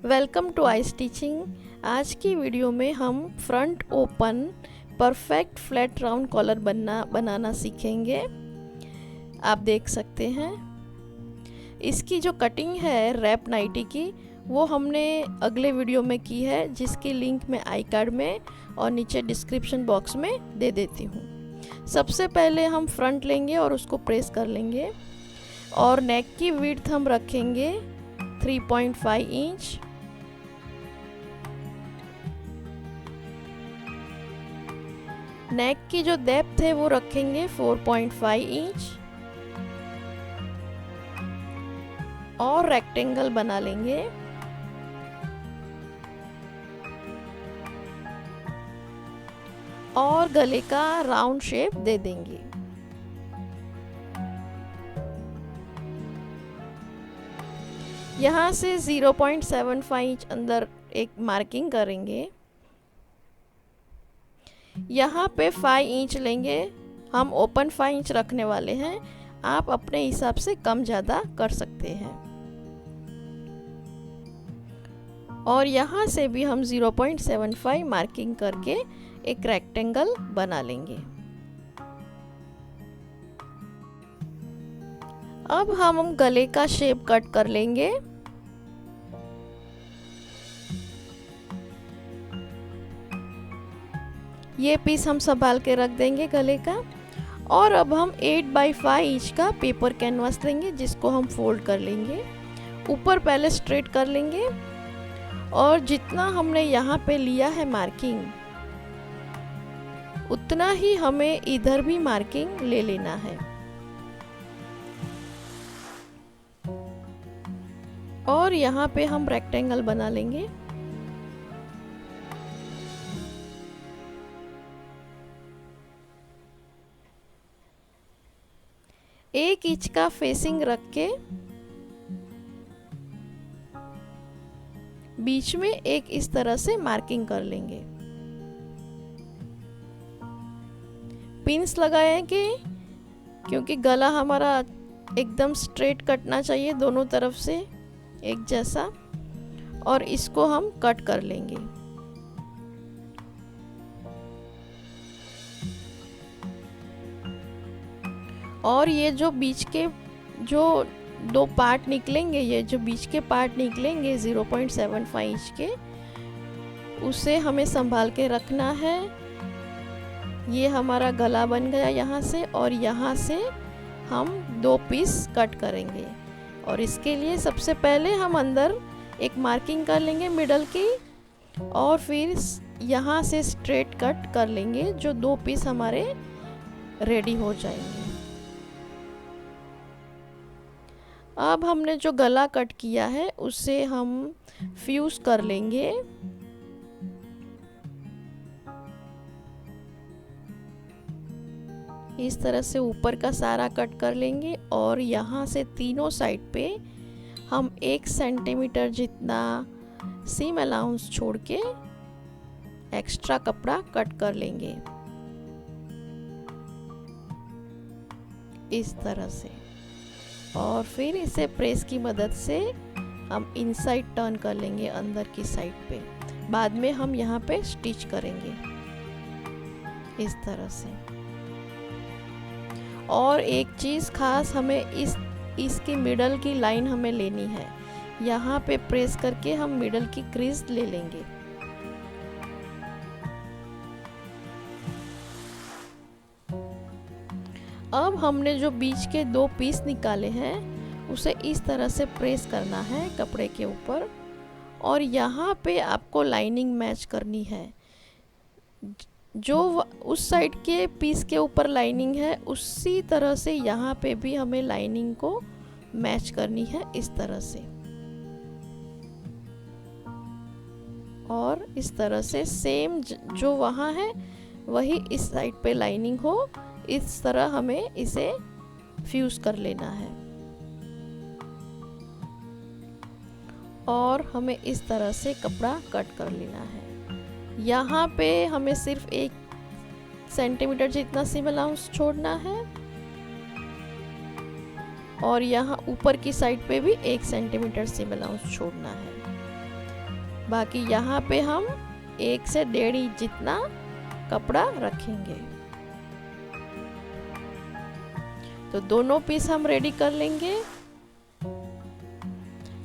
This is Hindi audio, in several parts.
Welcome to I stitching. आज की वीडियो में हम front open perfect flat round collar बनाना सीखेंगे। आप देख सकते हैं इसकी जो कटिंग है रैप नाइटी की, वो हमने अगले वीडियो में की है, जिसकी लिंक मैं आई कार्ड में और नीचे डिस्क्रिप्शन बॉक्स में दे देती हूँ। सबसे पहले हम फ्रंट लेंगे और उसको प्रेस कर लेंगे और नेक की विड्थ हम रखेंगे 3.5 इंच। नेक की जो डेप्थ है वो रखेंगे 4.5 इंच और रेक्टेंगल बना लेंगे। और गले का राउंड शेप दे देंगे। यहाँ से 0.75 इंच अंदर एक मार्किंग करेंगे। यहाँ पे 5 इंच लेंगे, हम ओपन 5 इंच रखने वाले हैं। आप अपने हिसाब से कम ज़्यादा कर सकते हैं। और यहाँ से भी हम 0.75 मार्किंग करके एक रेक्टेंगल बना लेंगे। अब हम गले का शेप कट कर लेंगे। ये पीस हम संभाल के रख देंगे गले का। और अब हम 8x5 इंच का पेपर कैनवास लेंगे, जिसको हम फोल्ड कर लेंगे। ऊपर पहले स्ट्रेट कर लेंगे और जितना हमने यहाँ पे लिया है मार्किंग, उतना ही हमें इधर भी मार्किंग ले लेना है। और यहाँ पे हम रेक्टेंगल बना लेंगे। एक इंच का फेसिंग रख के बीच में एक इस तरह से मार्किंग कर लेंगे। पिंस लगाएंगे क्योंकि गला हमारा एकदम स्ट्रेट कटना चाहिए, दोनों तरफ से एक जैसा। और इसको हम कट कर लेंगे। और ये जो बीच के जो दो पार्ट निकलेंगे, ये जो बीच के पार्ट निकलेंगे 0.75 इंच के, उसे हमें संभाल के रखना है। ये हमारा गला बन गया यहाँ से, और यहाँ से हम 2 पीस कट करेंगे। और इसके लिए सबसे पहले हम अंदर एक मार्किंग कर लेंगे मिडल की, और फिर यहाँ से स्ट्रेट कट कर लेंगे, जो 2 पीस हमारे रेडी हो जाएंगे। अब हमने जो गला कट किया है उसे हम फ्यूज कर लेंगे। इस तरह से ऊपर का सारा कट कर लेंगे। और यहाँ से तीनों साइड पे हम 1 सेंटीमीटर जितना सीम अलाउंस छोड़ के एक्स्ट्रा कपड़ा कट कर लेंगे, इस तरह से। और फिर इसे प्रेस की मदद से हम इनसाइड टर्न कर लेंगे, अंदर की साइड पे। बाद में हम यहाँ पे स्टिच करेंगे इस तरह से। और एक चीज़ खास, हमें इसकी मिडल की लाइन हमें लेनी है। यहाँ पे प्रेस करके हम मिडल की क्रीज ले लेंगे। अब हमने जो बीच के 2 पीस निकाले हैं उसे इस तरह से प्रेस करना है कपड़े के ऊपर। और यहाँ पे आपको लाइनिंग मैच करनी है। जो उस साइड के पीस के ऊपर लाइनिंग है, उसी तरह से यहाँ पे भी हमें लाइनिंग को मैच करनी है, इस तरह से। और इस तरह से सेम जो वहाँ है वही इस साइड पे लाइनिंग हो, इस तरह हमें इसे फ्यूज कर लेना है। और हमें इस तरह से कपड़ा कट कर लेना है। यहाँ पे हमें सिर्फ 1 सेंटीमीटर जितना सीम अलाउंस छोड़ना है। और यहाँ ऊपर की साइड पे भी 1 सेंटीमीटर सीम अलाउंस छोड़ना है। बाकी यहाँ पे हम 1 से 1.5 इंच जितना कपड़ा रखेंगे। तो दोनों पीस हम रेडी कर लेंगे।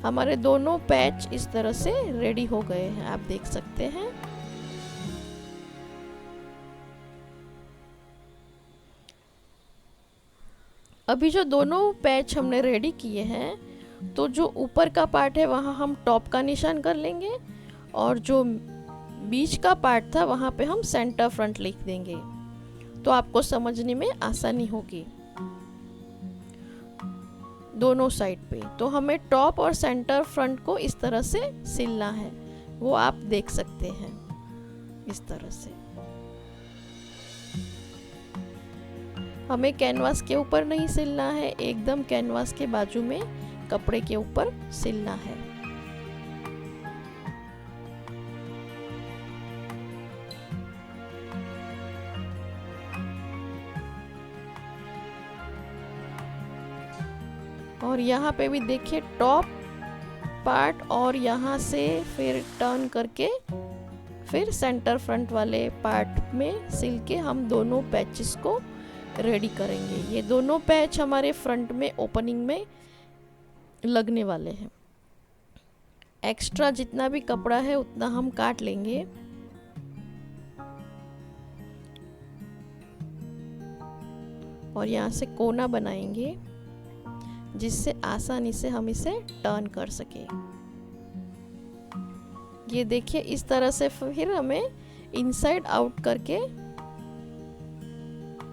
हमारे दोनों पैच इस तरह से रेडी हो गए हैं, आप देख सकते हैं। अभी जो दोनों पैच हमने रेडी किए हैं, तो जो ऊपर का पार्ट है वहाँ हम टॉप का निशान कर लेंगे, और जो बीच का पार्ट था वहाँ पे हम सेंटर फ्रंट लिख देंगे, तो आपको समझने में आसानी होगी दोनों साइड पे। तो हमें टॉप और सेंटर फ्रंट को इस तरह से सिलना है, वो आप देख सकते हैं इस तरह से। हमें कैनवास के ऊपर नहीं सिलना है, एकदम कैनवास के बाजू में कपड़े के ऊपर सिलना है। और यहाँ पे भी देखिए टॉप पार्ट, और यहाँ से फिर टर्न करके फिर सेंटर फ्रंट वाले पार्ट में सिल के हम दोनों पैचेस को रेडी करेंगे। ये दोनों पैच हमारे फ्रंट में ओपनिंग में लगने वाले हैं। एक्स्ट्रा जितना भी कपड़ा है उतना हम काट लेंगे। और यहाँ से कोना बनाएंगे जिससे आसानी से हम इसे टर्न कर सके। ये देखिए इस तरह से फिर हमें इनसाइड आउट करके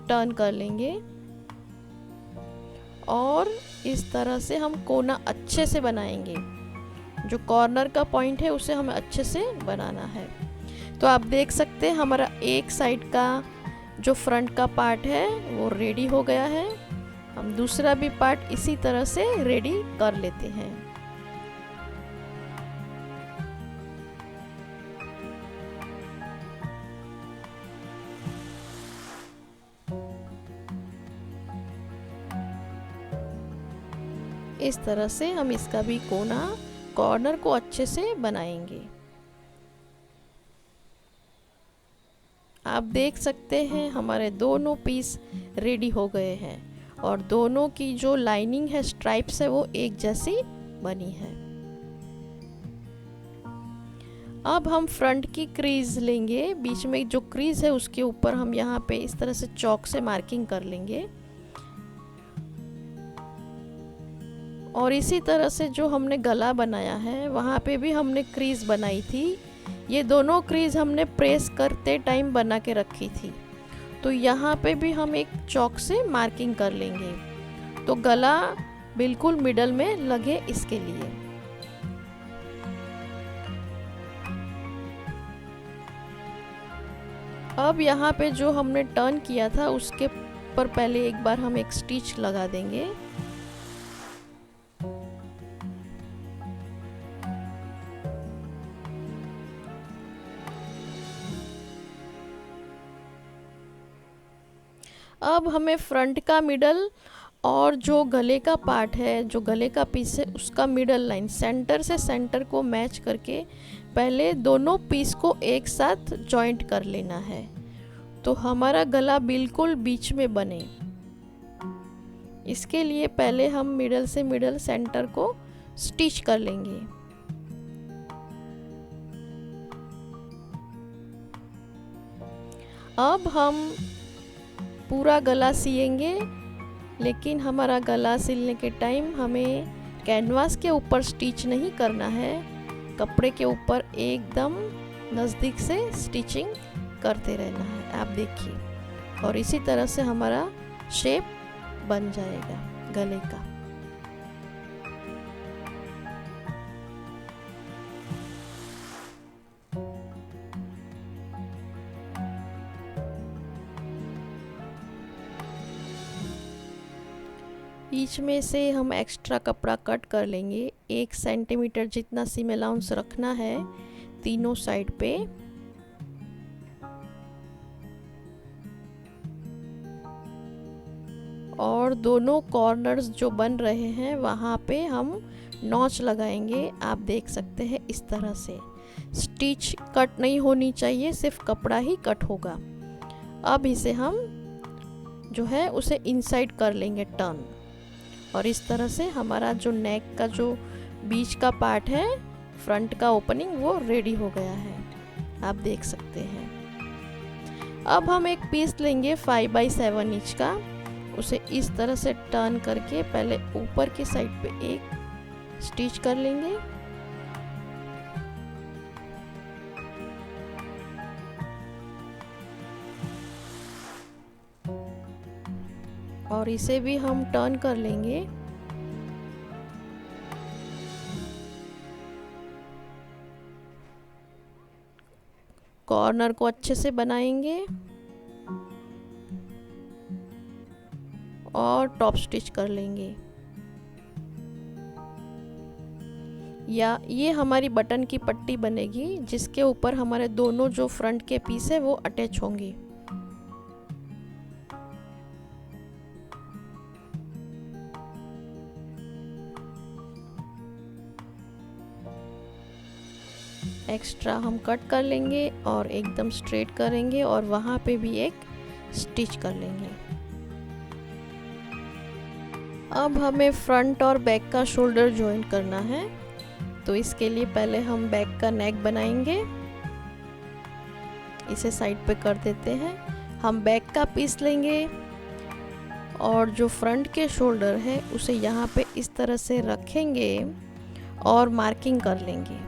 टर्न कर लेंगे, और इस तरह से हम कोना अच्छे से बनाएंगे। जो कॉर्नर का पॉइंट है उसे हमें अच्छे से बनाना है। तो आप देख सकते हैं हमारा एक साइड का जो फ्रंट का पार्ट है वो रेडी हो गया है। हम दूसरा भी पार्ट इसी तरह से रेडी कर लेते हैं। इस तरह से हम इसका भी कोना कॉर्नर को अच्छे से बनाएंगे। आप देख सकते हैं हमारे दोनों पीस रेडी हो गए हैं, और दोनों की जो लाइनिंग है, स्ट्राइप्स है, वो एक जैसी बनी है। अब हम फ्रंट की क्रीज लेंगे, बीच में जो क्रीज है उसके ऊपर हम यहाँ पे इस तरह से चौक से मार्किंग कर लेंगे। और इसी तरह से जो हमने गला बनाया है वहाँ पे भी हमने क्रीज बनाई थी। ये दोनों क्रीज हमने प्रेस करते टाइम बना के रखी थी, तो यहाँ पे भी हम एक चौक से मार्किंग कर लेंगे, तो गला बिल्कुल मिडल में लगे इसके लिए। अब यहाँ पे जो हमने टर्न किया था उसके पर पहले एक बार हम एक स्टिच लगा देंगे। अब हमें फ्रंट का मिडल और जो गले का पार्ट है, जो गले का पीस है, उसका मिडल लाइन सेंटर से सेंटर को मैच करके पहले दोनों पीस को एक साथ जॉइंट कर लेना है, तो हमारा गला बिल्कुल बीच में बने। इसके लिए पहले हम मिडल से मिडल सेंटर को स्टिच कर लेंगे। अब हम पूरा गला सिएंगे, लेकिन हमारा गला सिलने के टाइम हमें कैनवास के ऊपर स्टिच नहीं करना है, कपड़े के ऊपर एकदम नज़दीक से स्टिचिंग करते रहना है। आप देखिए, और इसी तरह से हमारा शेप बन जाएगा गले का। बीच में से हम एक्स्ट्रा कपड़ा कट कर लेंगे। 1 सेंटीमीटर जितना सीम अलाउंस रखना है तीनों साइड पे। और दोनों कॉर्नर्स जो बन रहे हैं वहाँ पे हम नॉच लगाएंगे, आप देख सकते हैं इस तरह से। स्टिच कट नहीं होनी चाहिए, सिर्फ कपड़ा ही कट होगा। अब इसे हम जो है उसे इनसाइड कर लेंगे टर्न, और इस तरह से हमारा जो नेक का जो बीच का पार्ट है, फ्रंट का ओपनिंग, वो रेडी हो गया है, आप देख सकते हैं। अब हम एक पीस लेंगे 5x7 इंच का, उसे इस तरह से टर्न करके पहले ऊपर की साइड पे एक स्टिच कर लेंगे, और इसे भी हम टर्न कर लेंगे। कॉर्नर को अच्छे से बनाएंगे और टॉप स्टिच कर लेंगे। या ये हमारी बटन की पट्टी बनेगी, जिसके ऊपर हमारे दोनों जो फ्रंट के पीस है वो अटैच होंगे। एक्स्ट्रा हम कट कर लेंगे और एकदम स्ट्रेट करेंगे, और वहाँ पे भी एक स्टिच कर लेंगे। अब हमें फ्रंट और बैक का शोल्डर जॉइन करना है, तो इसके लिए पहले हम बैक का नेक बनाएंगे। इसे साइड पे कर देते हैं। हम बैक का पीस लेंगे और जो फ्रंट के शोल्डर है उसे यहाँ पे इस तरह से रखेंगे और मार्किंग कर लेंगे।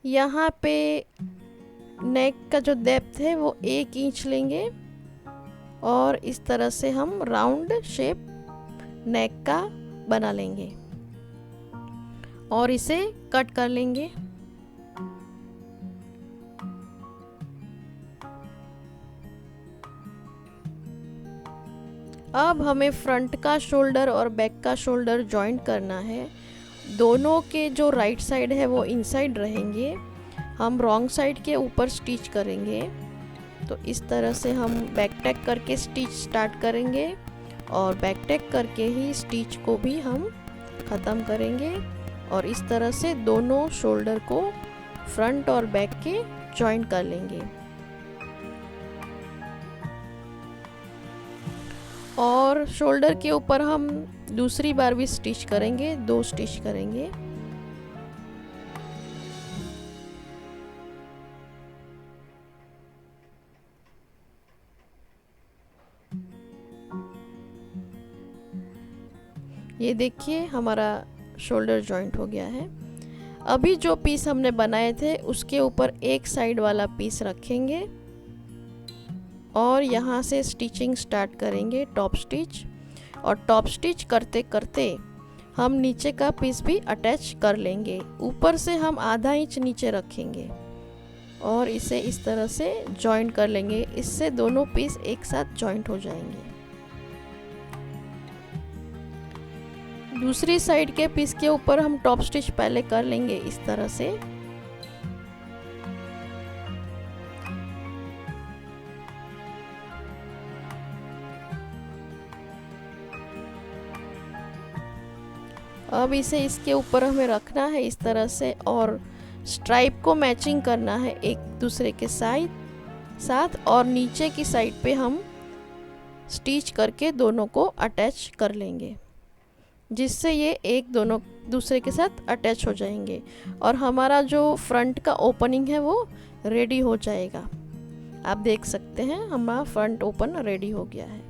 यहाँ पे नेक का जो डेप्थ है वो 1 इंच लेंगे, और इस तरह से हम राउंड शेप नेक का बना लेंगे और इसे कट कर लेंगे। अब हमें फ्रंट का शोल्डर और बैक का शोल्डर जॉइंट करना है। दोनों के जो राइट साइड है वो इनसाइड रहेंगे, हम रॉन्ग साइड के ऊपर स्टिच करेंगे। तो इस तरह से हम बैक टैक करके स्टिच स्टार्ट करेंगे, और बैक टैक करके ही स्टिच को भी हम ख़त्म करेंगे, और इस तरह से दोनों शोल्डर को फ्रंट और बैक के जॉइंट कर लेंगे। और शोल्डर के ऊपर हम दूसरी बार भी स्टिच करेंगे, 2 स्टिच करेंगे। ये देखिए हमारा शोल्डर जॉइंट हो गया है। अभी जो पीस हमने बनाए थे उसके ऊपर एक साइड वाला पीस रखेंगे और यहाँ से स्टिचिंग स्टार्ट करेंगे, टॉप स्टिच। और टॉप स्टिच करते करते हम नीचे का पीस भी अटैच कर लेंगे। ऊपर से हम आधा इंच नीचे रखेंगे और इसे इस तरह से जॉइंट कर लेंगे। इससे दोनों पीस एक साथ जॉइंट हो जाएंगे। दूसरी साइड के पीस के ऊपर हम टॉप स्टिच पहले कर लेंगे इस तरह से। अब इसे इसके ऊपर हमें रखना है इस तरह से, और स्ट्राइप को मैचिंग करना है एक दूसरे के साथ, और नीचे की साइड पे हम स्टिच करके दोनों को अटैच कर लेंगे, जिससे ये एक दोनों दूसरे के साथ अटैच हो जाएंगे और हमारा जो फ्रंट का ओपनिंग है वो रेडी हो जाएगा। आप देख सकते हैं हमारा फ्रंट ओपन रेडी हो गया है।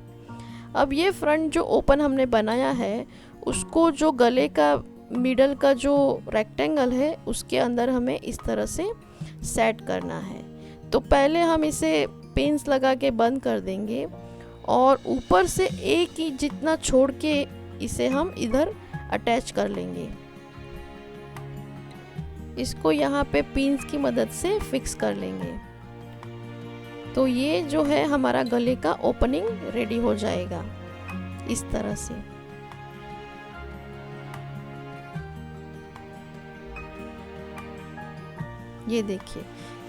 अब ये फ्रंट जो ओपन हमने बनाया है उसको जो गले का मिडल का जो रेक्टेंगल है उसके अंदर हमें इस तरह से सेट करना है। तो पहले हम इसे पिन्स लगा के बंद कर देंगे और ऊपर से एक इंच जितना छोड़ के इसे हम इधर अटैच कर लेंगे। इसको यहाँ पे पिन्स की मदद से फिक्स कर लेंगे। तो ये जो है हमारा गले का ओपनिंग रेडी हो जाएगा इस तरह से। ये देखिए,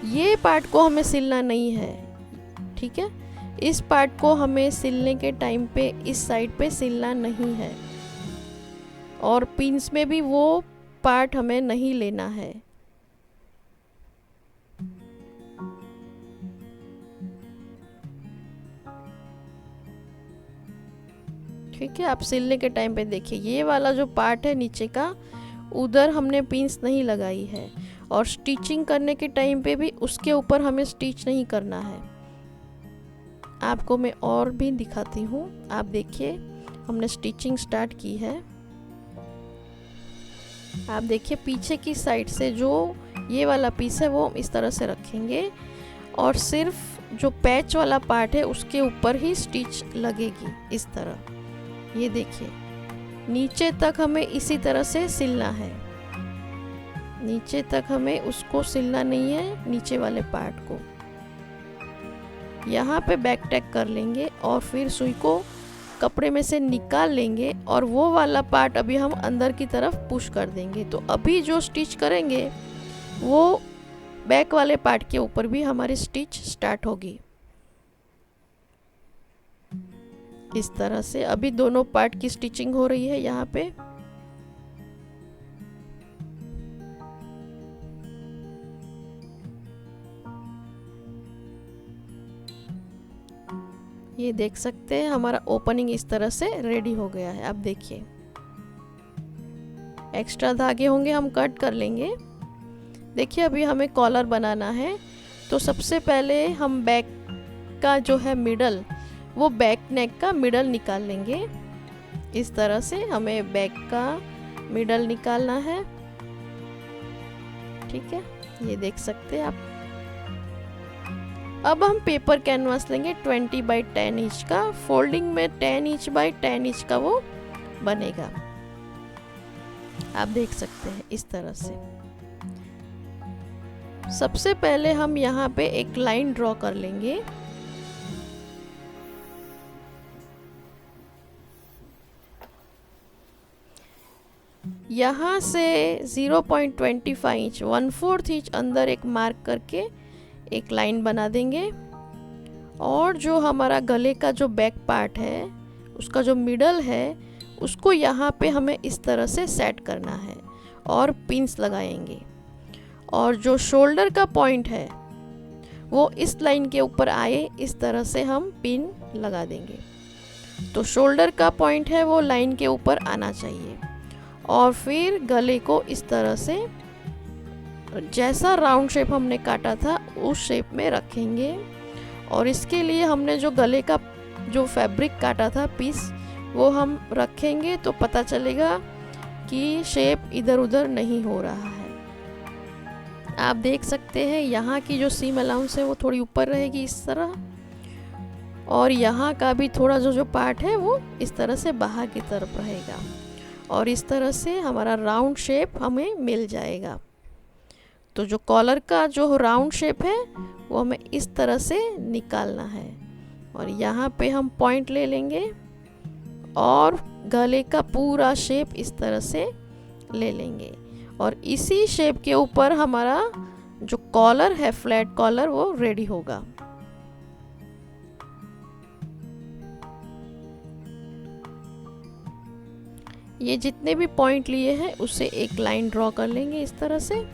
ये पार्ट को हमें सिलना नहीं है, ठीक है। इस पार्ट को हमें सिलने के टाइम पे इस साइड पे सिलना नहीं है, और पिंस में भी वो पार्ट हमें नहीं लेना है। ठीक है, आप सिलने के टाइम पे देखिए ये वाला जो पार्ट है नीचे का, उधर हमने पिंस नहीं लगाई है, और स्टिचिंग करने के टाइम पे भी उसके ऊपर हमें स्टिच नहीं करना है। आपको मैं और भी दिखाती हूँ। आप देखिए हमने स्टिचिंग स्टार्ट की है। आप देखिए पीछे की साइड से जो ये वाला पीस है वो हम इस तरह से रखेंगे, और सिर्फ जो पैच वाला पार्ट है उसके ऊपर ही स्टिच लगेगी इस तरह। ये देखिए नीचे तक हमें इसी तरह से सिलना है, नीचे तक हमें उसको सिलना नहीं है, नीचे वाले पार्ट को। यहाँ पे बैक टैक कर लेंगे और फिर सुई को कपड़े में से निकाल लेंगे, और वो वाला पार्ट अभी हम अंदर की तरफ पुश कर देंगे। तो अभी जो स्टिच करेंगे वो बैक वाले पार्ट के ऊपर भी हमारी स्टिच स्टार्ट होगी। इस तरह से अभी दोनों पार्ट की स्टिचिंग हो रही है। यहाँ पे ये देख सकते हैं हमारा ओपनिंग इस तरह से रेडी हो गया है। अब देखिए एक्स्ट्रा धागे होंगे हम कट कर लेंगे। देखिए अभी हमें कॉलर बनाना है, तो सबसे पहले हम बैक का जो है मिडल, वो बैक नेक का मिडल निकाल लेंगे। इस तरह से हमें बैक का मिडल निकालना है। ठीक है, ये देख सकते हैं आप। अब हम पेपर कैनवास लेंगे 20 बाई 10 इंच का। फोल्डिंग में 10 इंच बाई 10 इंच का वो बनेगा। आप देख सकते हैं इस तरह से। सबसे पहले हम यहाँ पे एक लाइन ड्रॉ कर लेंगे। यहाँ से 0.25 इंच 1/4 इंच अंदर एक मार्क करके एक लाइन बना देंगे, और जो हमारा गले का जो बैक पार्ट है उसका जो मिडल है उसको यहाँ पे हमें इस तरह से सेट करना है और पिंस लगाएंगे। और जो शोल्डर का पॉइंट है वो इस लाइन के ऊपर आए, इस तरह से हम पिन लगा देंगे। तो शोल्डर का पॉइंट है वो लाइन के ऊपर आना चाहिए, और फिर गले को इस तरह से जैसा राउंड शेप हमने काटा था उस शेप में रखेंगे। और इसके लिए हमने जो गले का जो फैब्रिक काटा था पीस, वो हम रखेंगे तो पता चलेगा कि शेप इधर उधर नहीं हो रहा है। आप देख सकते हैं यहाँ की जो सीम अलाउंस है वो थोड़ी ऊपर रहेगी इस तरह, और यहाँ का भी थोड़ा जो पार्ट है वो इस तरह से बाहर की तरफ रहेगा, और इस तरह से हमारा राउंड शेप हमें मिल जाएगा। तो जो कॉलर का जो राउंड शेप है वो हमें इस तरह से निकालना है, और यहाँ पे हम पॉइंट ले लेंगे और गले का पूरा शेप इस तरह से ले लेंगे, और इसी शेप के ऊपर हमारा जो कॉलर है फ्लैट कॉलर वो रेडी होगा। ये जितने भी पॉइंट लिए हैं उससे एक लाइन ड्रॉ कर लेंगे इस तरह से।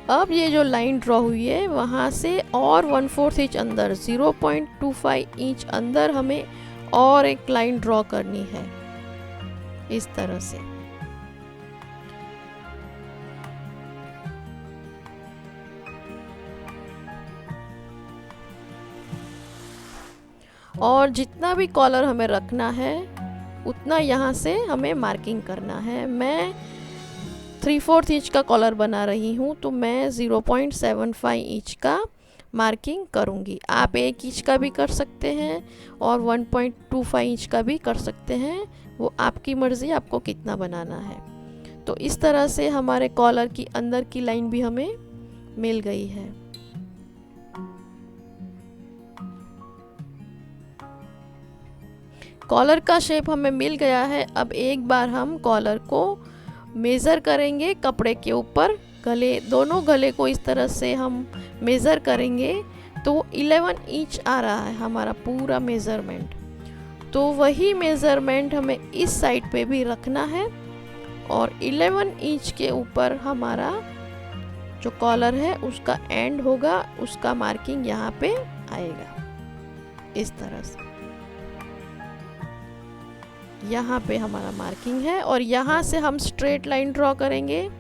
अब ये जो लाइन ड्रॉ हुई है वहाँ से और 1/4 इंच अंदर 0.25 इंच अंदर हमें और एक लाइन ड्रॉ करनी है इस तरह से। और जितना भी कॉलर हमें रखना है उतना यहाँ से हमें मार्किंग करना है। मैं 3/4 इंच का कॉलर बना रही हूँ, तो मैं 0.75 इंच का मार्किंग करूँगी। आप 1 इंच का भी कर सकते हैं और 1.25 इंच का भी कर सकते हैं, वो आपकी मर्ज़ी, आपको कितना बनाना है। तो इस तरह से हमारे कॉलर की अंदर की लाइन भी हमें मिल गई है। कॉलर का शेप हमें मिल गया है। अब एक बार हम कॉलर को मेज़र करेंगे कपड़े के ऊपर गले, दोनों गले को इस तरह से हम मेज़र करेंगे तो 11 इंच आ रहा है हमारा पूरा मेज़रमेंट। तो वही मेज़रमेंट हमें इस साइड पे भी रखना है और 11 इंच के ऊपर हमारा जो कॉलर है उसका एंड होगा, उसका मार्किंग यहाँ पे आएगा इस तरह से। यहाँ पे हमारा मार्किंग है और यहाँ से हम स्ट्रेट लाइन ड्रॉ करेंगे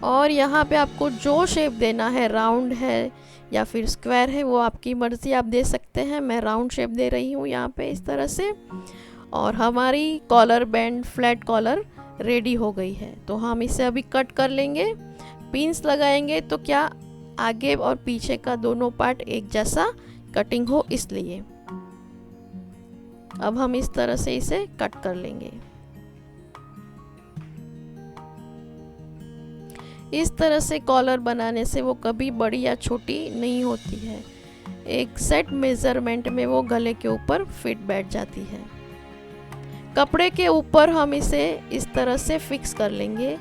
और यहाँ पे आपको जो शेप देना है, राउंड है या फिर स्क्वायर है, वो आपकी मर्ज़ी, आप दे सकते हैं। मैं राउंड शेप दे रही हूँ यहाँ पे इस तरह से। और हमारी collar band, flat collar ready हो गई है। तो हम इसे अभी कट कर लेंगे। पिन्स लगाएंगे तो क्या आगे और पीछे का दोनों पार्ट एक जैसा कटिंग हो, इसलिए अब हम इस तरह से इसे कट कर लेंगे। इस तरह से कॉलर बनाने से वो कभी बड़ी या छोटी नहीं होती है, एक सेट मेजरमेंट में वो गले के ऊपर फिट बैठ जाती है। कपड़े के ऊपर हम इसे इस तरह से फिक्स कर लेंगे।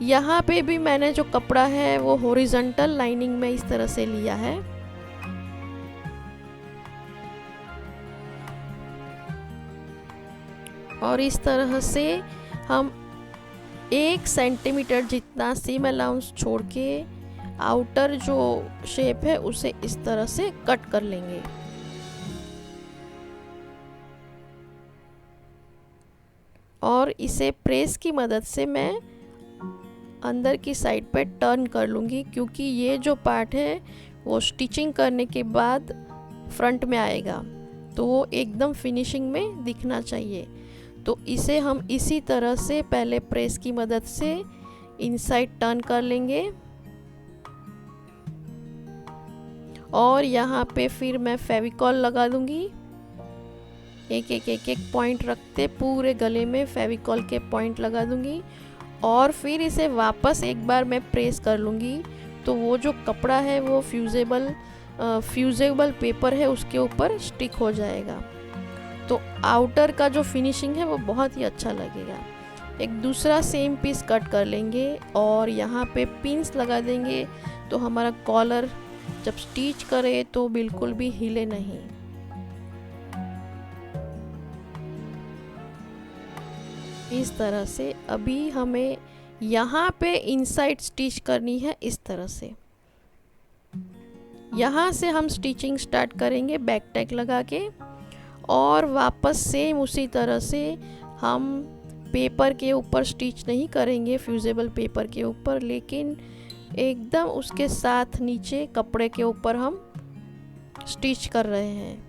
यहाँ पे भी मैंने जो कपड़ा है वो हॉरिजॉन्टल लाइनिंग में इस तरह से लिया है। और इस तरह से हम 1 सेंटीमीटर जितना सीम अलाउंस छोड़ के आउटर जो शेप है उसे इस तरह से कट कर लेंगे। और इसे प्रेस की मदद से मैं अंदर की साइड पे टर्न कर लूँगी, क्योंकि ये जो पार्ट है वो स्टिचिंग करने के बाद फ्रंट में आएगा, तो वो एकदम फिनिशिंग में दिखना चाहिए। तो इसे हम इसी तरह से पहले प्रेस की मदद से इनसाइड टर्न कर लेंगे और यहाँ पे फिर मैं फेविकॉल लगा दूंगी। एक एक पॉइंट रखते पूरे गले में फेविकॉल के पॉइंट लगा दूंगी और फिर इसे वापस एक बार मैं प्रेस कर लूँगी, तो वो जो कपड़ा है वो फ्यूजेबल पेपर है उसके ऊपर स्टिक हो जाएगा। तो आउटर का जो फिनिशिंग है वो बहुत ही अच्छा लगेगा। एक दूसरा सेम पीस कट कर लेंगे और यहाँ पे पिन्स लगा देंगे, तो हमारा कॉलर जब स्टिच करे तो बिल्कुल भी हिले नहीं। इस तरह से अभी हमें यहाँ पे इनसाइड स्टिच करनी है इस तरह से। यहाँ से हम स्टिचिंग स्टार्ट करेंगे बैक टैग लगा के और वापस सेम उसी तरह से हम पेपर के ऊपर स्टिच नहीं करेंगे, फ्यूजेबल पेपर के ऊपर, लेकिन एकदम उसके साथ नीचे कपड़े के ऊपर हम स्टिच कर रहे हैं।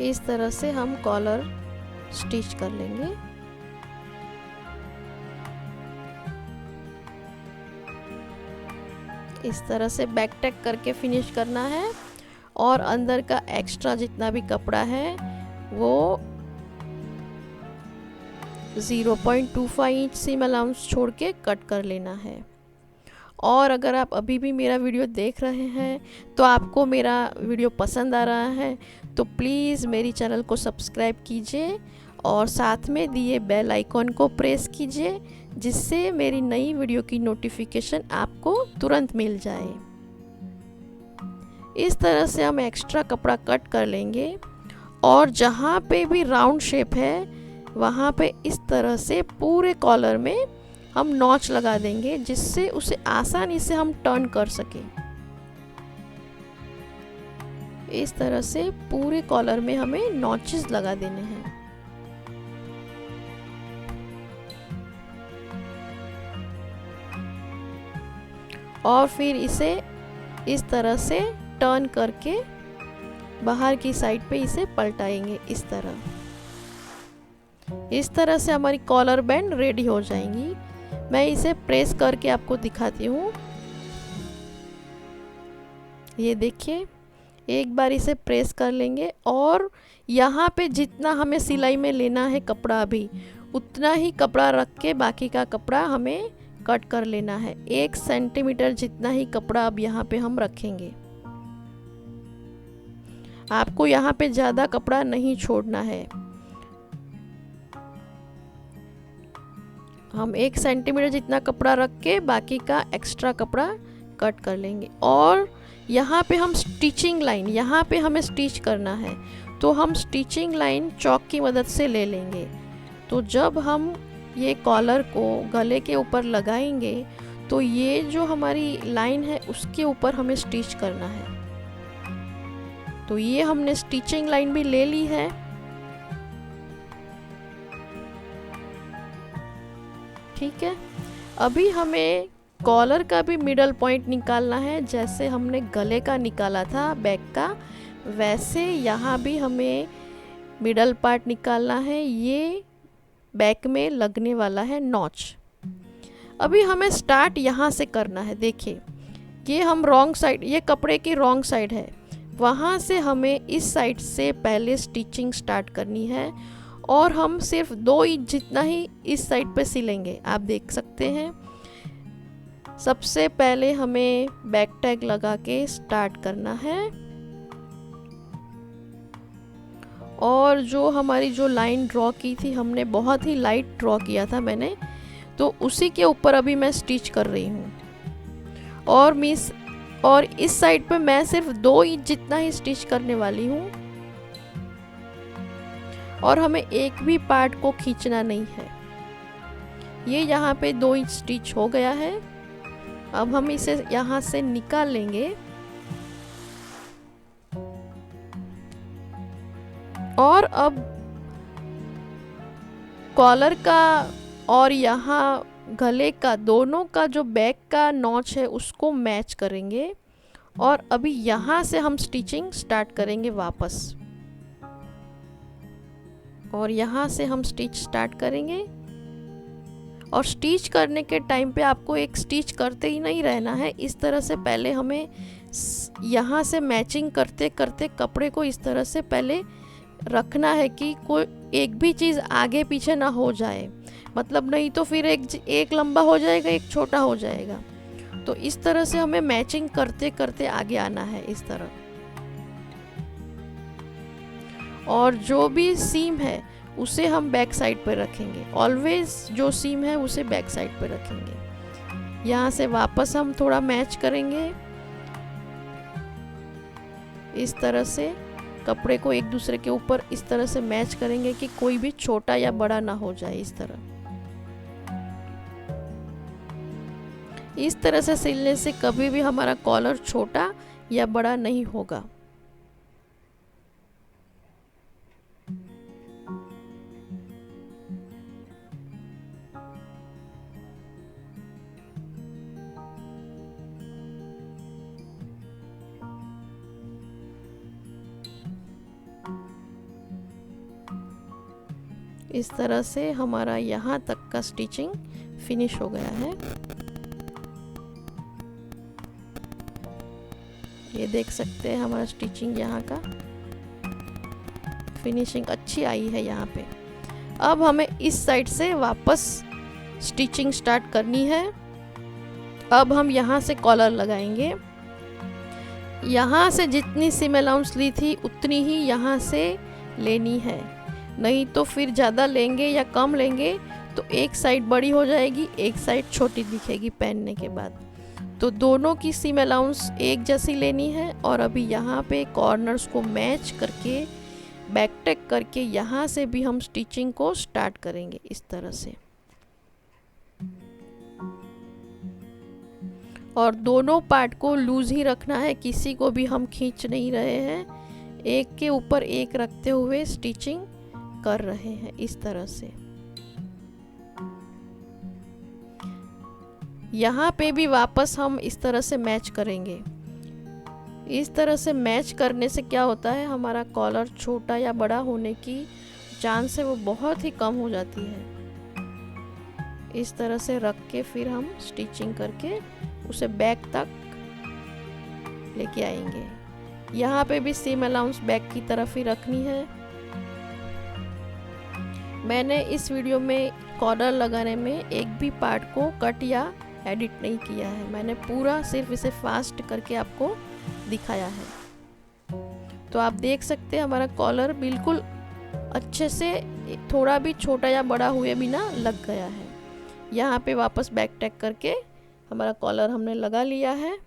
इस तरह से हम कॉलर स्टिच कर लेंगे। इस तरह से बैक टैग करके फिनिश करना है और अंदर का एक्स्ट्रा जितना भी कपड़ा है वो 0.25 इंच सीम अलाउंस छोड़ के कट कर लेना है। और अगर आप अभी भी मेरा वीडियो देख रहे हैं तो आपको मेरा वीडियो पसंद आ रहा है तो प्लीज़ मेरी चैनल को सब्सक्राइब कीजिए और साथ में दिए बेल आइकॉन को प्रेस कीजिए, जिससे मेरी नई वीडियो की नोटिफिकेशन आपको तुरंत मिल जाए। इस तरह से हम एक्स्ट्रा कपड़ा कट कर लेंगे और जहाँ पे भी राउंड शेप है वहाँ पे इस तरह से पूरे कॉलर में हम नॉच लगा देंगे, जिससे उसे आसानी से हम टर्न कर सकें। इस तरह से पूरे कॉलर में हमें नॉचेस लगा देने हैं। और फिर इसे इस तरह से टर्न करके बाहर की साइड पे इसे पलटाएंगे इस तरह से हमारी कॉलर बैंड रेडी हो जाएंगी। मैं इसे प्रेस करके आपको दिखाती हूँ। ये देखिए एक बार इसे प्रेस कर लेंगे और यहाँ पे जितना हमें सिलाई में लेना है कपड़ा अभी उतना ही कपड़ा रख के बाकी का कपड़ा हमें कट कर लेना है। 1 सेंटीमीटर जितना ही कपड़ा अब यहाँ पे हम रखेंगे। आपको यहाँ पे ज़्यादा कपड़ा नहीं छोड़ना है। हम 1 सेंटीमीटर जितना कपड़ा रख के बाकी का एक्स्ट्रा कपड़ा कट कर लेंगे। और यहाँ पे हम स्टिचिंग लाइन, यहाँ पे हमें स्टिच करना है तो हम स्टिचिंग लाइन चॉक की मदद से ले लेंगे। तो जब हम ये कॉलर को गले के ऊपर लगाएंगे तो ये जो हमारी लाइन है उसके ऊपर हमें स्टिच करना है। तो ये हमने स्टिचिंग लाइन भी ले ली है। ठीक है, अभी हमें कॉलर का भी मिडल पॉइंट निकालना है। जैसे हमने गले का निकाला था बैक का, वैसे यहाँ भी हमें मिडल पार्ट निकालना है। ये बैक में लगने वाला है नॉच। अभी हमें स्टार्ट यहाँ से करना है। देखिए ये हम रॉन्ग साइड, ये कपड़े की रॉन्ग साइड है, वहाँ से हमें इस साइड से पहले स्टिचिंग स्टार्ट करनी है और हम सिर्फ 2 इंच जितना ही इस साइड पे सिलेंगे। आप देख सकते हैं। सबसे पहले हमें बैक टैग लगा के स्टार्ट करना है और जो हमारी जो लाइन ड्रॉ की थी हमने, बहुत ही लाइट ड्रॉ किया था मैंने, तो उसी के ऊपर अभी मैं स्टिच कर रही हूँ। और इस साइड पे मैं सिर्फ 2 इंच जितना ही स्टिच करने वाली हूँ और हमें एक भी पार्ट को खींचना नहीं है। ये यहाँ पे 2 इंच स्टिच हो गया है। अब हम इसे यहाँ से निकाल लेंगे और अब कॉलर का और यहाँ गले का दोनों का जो बैक का नॉच है उसको मैच करेंगे और अभी यहाँ से हम स्टिचिंग स्टार्ट करेंगे वापस। और यहाँ से हम स्टिच स्टार्ट करेंगे और स्टिच करने के टाइम पे आपको एक स्टिच करते ही नहीं रहना है। इस तरह से पहले हमें यहाँ से मैचिंग करते करते कपड़े को इस तरह से पहले रखना है कि कोई एक भी चीज़ आगे पीछे ना हो जाए, मतलब नहीं तो फिर एक लंबा हो जाएगा, एक छोटा हो जाएगा। तो इस तरह से हमें मैचिंग करते करते आगे आना है इस तरह। और जो भी सीम है उसे हम बैक साइड पर रखेंगे। ऑलवेज जो सीम है उसे बैक साइड पर रखेंगे। यहाँ से वापस हम थोड़ा मैच करेंगे इस तरह से, कपड़े को एक दूसरे के ऊपर इस तरह से मैच करेंगे कि कोई भी छोटा या बड़ा ना हो जाए। इस तरह से सिलने से कभी भी हमारा कॉलर छोटा या बड़ा नहीं होगा। इस तरह से हमारा यहाँ तक का स्टिचिंग फिनिश हो गया है। ये देख सकते हैं हमारा स्टिचिंग यहाँ का फिनिशिंग अच्छी आई है यहाँ पे। अब हमें इस साइड से वापस स्टिचिंग स्टार्ट करनी है। अब हम यहाँ से कॉलर लगाएंगे। यहाँ से जितनी सीम अलाउंस ली थी उतनी ही यहाँ से लेनी है, नहीं तो फिर ज़्यादा लेंगे या कम लेंगे तो एक साइड बड़ी हो जाएगी, एक साइड छोटी दिखेगी पहनने के बाद। तो दोनों की सीम अलाउंस एक जैसी लेनी है। और अभी यहाँ पे कॉर्नर्स को मैच करके बैक टैग करके यहाँ से भी हम स्टिचिंग को स्टार्ट करेंगे इस तरह से। और दोनों पार्ट को लूज ही रखना है, किसी को भी हम खींच नहीं रहे हैं, एक के ऊपर एक रखते हुए स्टिचिंग कर रहे हैं इस तरह से। यहाँ पे भी वापस हम इस तरह से मैच करेंगे। इस तरह से मैच करने से क्या होता है, हमारा कॉलर छोटा या बड़ा होने की चांस है वो बहुत ही कम हो जाती है। इस तरह से रख के फिर हम स्टिचिंग करके उसे बैक तक लेके आएंगे। यहाँ पे भी सीम अलाउंस बैक की तरफ ही रखनी है। मैंने इस वीडियो में कॉर्नर लगाने में एक भी पार्ट को कट या एडिट नहीं किया है, मैंने पूरा सिर्फ इसे फास्ट करके आपको दिखाया है। तो आप देख सकते हैं हमारा कॉलर बिल्कुल अच्छे से, थोड़ा भी छोटा या बड़ा हुए बिना लग गया है। यहाँ पे वापस बैक टैग करके हमारा कॉलर हमने लगा लिया है।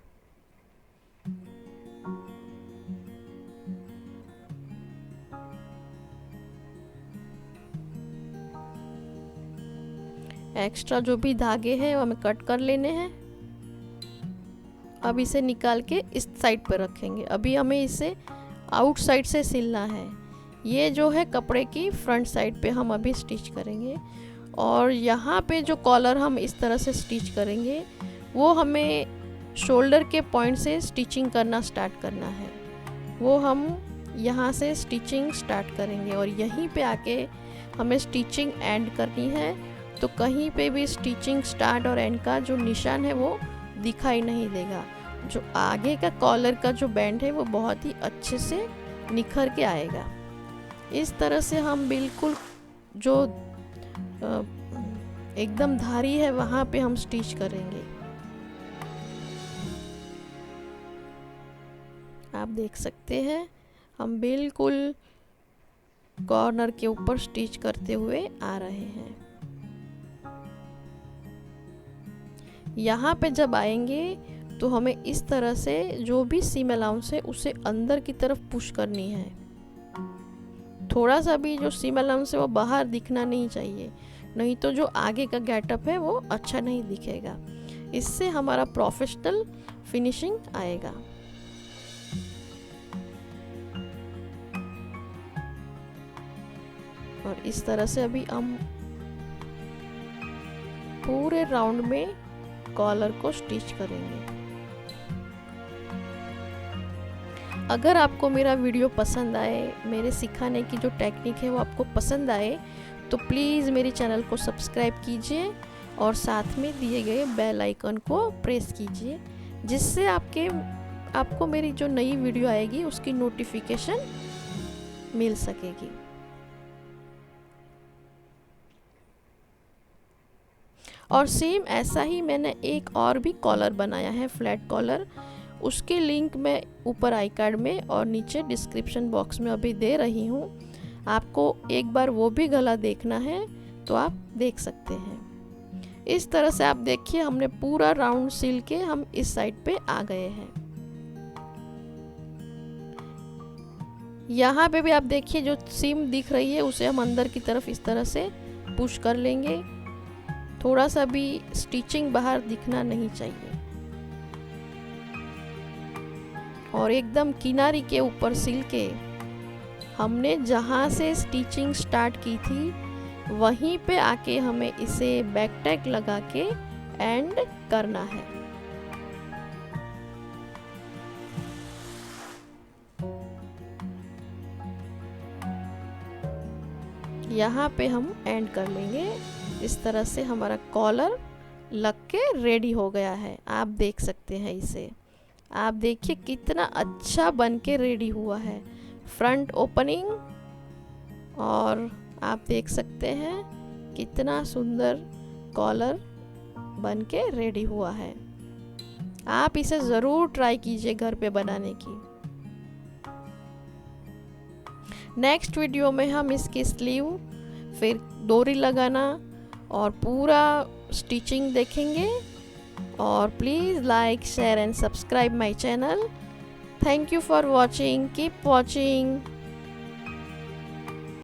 एक्स्ट्रा जो भी धागे हैं वो हमें कट कर लेने हैं। अब इसे निकाल के इस साइड पर रखेंगे। अभी हमें इसे आउटसाइड से सिलना है। ये जो है कपड़े की फ्रंट साइड पे हम अभी स्टिच करेंगे, और यहाँ पे जो कॉलर हम इस तरह से स्टिच करेंगे वो हमें शोल्डर के पॉइंट से स्टिचिंग करना स्टार्ट करना है। वो हम यहाँ से स्टिचिंग स्टार्ट करेंगे और यहीं पे आके हमें स्टिचिंग एंड करनी है। तो कहीं पे भी स्टिचिंग स्टार्ट और एंड का जो निशान है वो दिखाई नहीं देगा। जो आगे का कॉलर का जो बैंड है वो बहुत ही अच्छे से निखर के आएगा। इस तरह से हम बिल्कुल जो एकदम धारी है वहाँ पे हम स्टिच करेंगे। आप देख सकते हैं हम बिल्कुल कॉर्नर के ऊपर स्टिच करते हुए आ रहे हैं। यहाँ पे जब आएंगे तो हमें इस तरह से जो भी सीम अलाउंस है उसे अंदर की तरफ पुश करनी है। थोड़ा सा भी जो सीम अलाउंस है वो बाहर दिखना नहीं चाहिए, नहीं तो जो आगे का गेटअप है वो अच्छा नहीं दिखेगा। इससे हमारा प्रोफेशनल फिनिशिंग आएगा। और इस तरह से अभी हम पूरे राउंड में कॉलर को स्टिच करेंगे। अगर आपको मेरा वीडियो पसंद आए, मेरे सिखाने की जो टेक्निक है वो आपको पसंद आए, तो प्लीज़ मेरे चैनल को सब्सक्राइब कीजिए और साथ में दिए गए बेल आइकन को प्रेस कीजिए, जिससे आपको मेरी जो नई वीडियो आएगी उसकी नोटिफिकेशन मिल सकेगी। और सेम ऐसा ही मैंने एक और भी कॉलर बनाया है, फ्लैट कॉलर। उसके लिंक मैं ऊपर आई कार्ड में और नीचे डिस्क्रिप्शन बॉक्स में अभी दे रही हूँ। आपको एक बार वो भी गला देखना है तो आप देख सकते हैं। इस तरह से आप देखिए हमने पूरा राउंड सिल के हम इस साइड पे आ गए हैं। यहाँ पे भी आप देखिए जो सीम दिख रही है उसे हम अंदर की तरफ इस तरह से पुश कर लेंगे। थोड़ा सा भी स्टिचिंग बाहर दिखना नहीं चाहिए, और एकदम किनारी के ऊपर सिल के हमने जहाँ से स्टिचिंग स्टार्ट की थी वहीं पे आके हमें इसे बैक टैग लगा के एंड करना है। यहाँ पे हम एंड कर लेंगे। इस तरह से हमारा कॉलर लग के रेडी हो गया है। आप देख सकते हैं इसे, आप देखिए कितना अच्छा बन के रेडी हुआ है। फ्रंट ओपनिंग, और आप देख सकते हैं कितना सुंदर कॉलर बन के रेडी हुआ है। आप इसे ज़रूर ट्राई कीजिए घर पे बनाने की। नेक्स्ट वीडियो में हम इसकी स्लीव, फिर डोरी लगाना और पूरा स्टिचिंग देखेंगे। और please like, share and subscribe my channel. Thank you for watching, keep watching.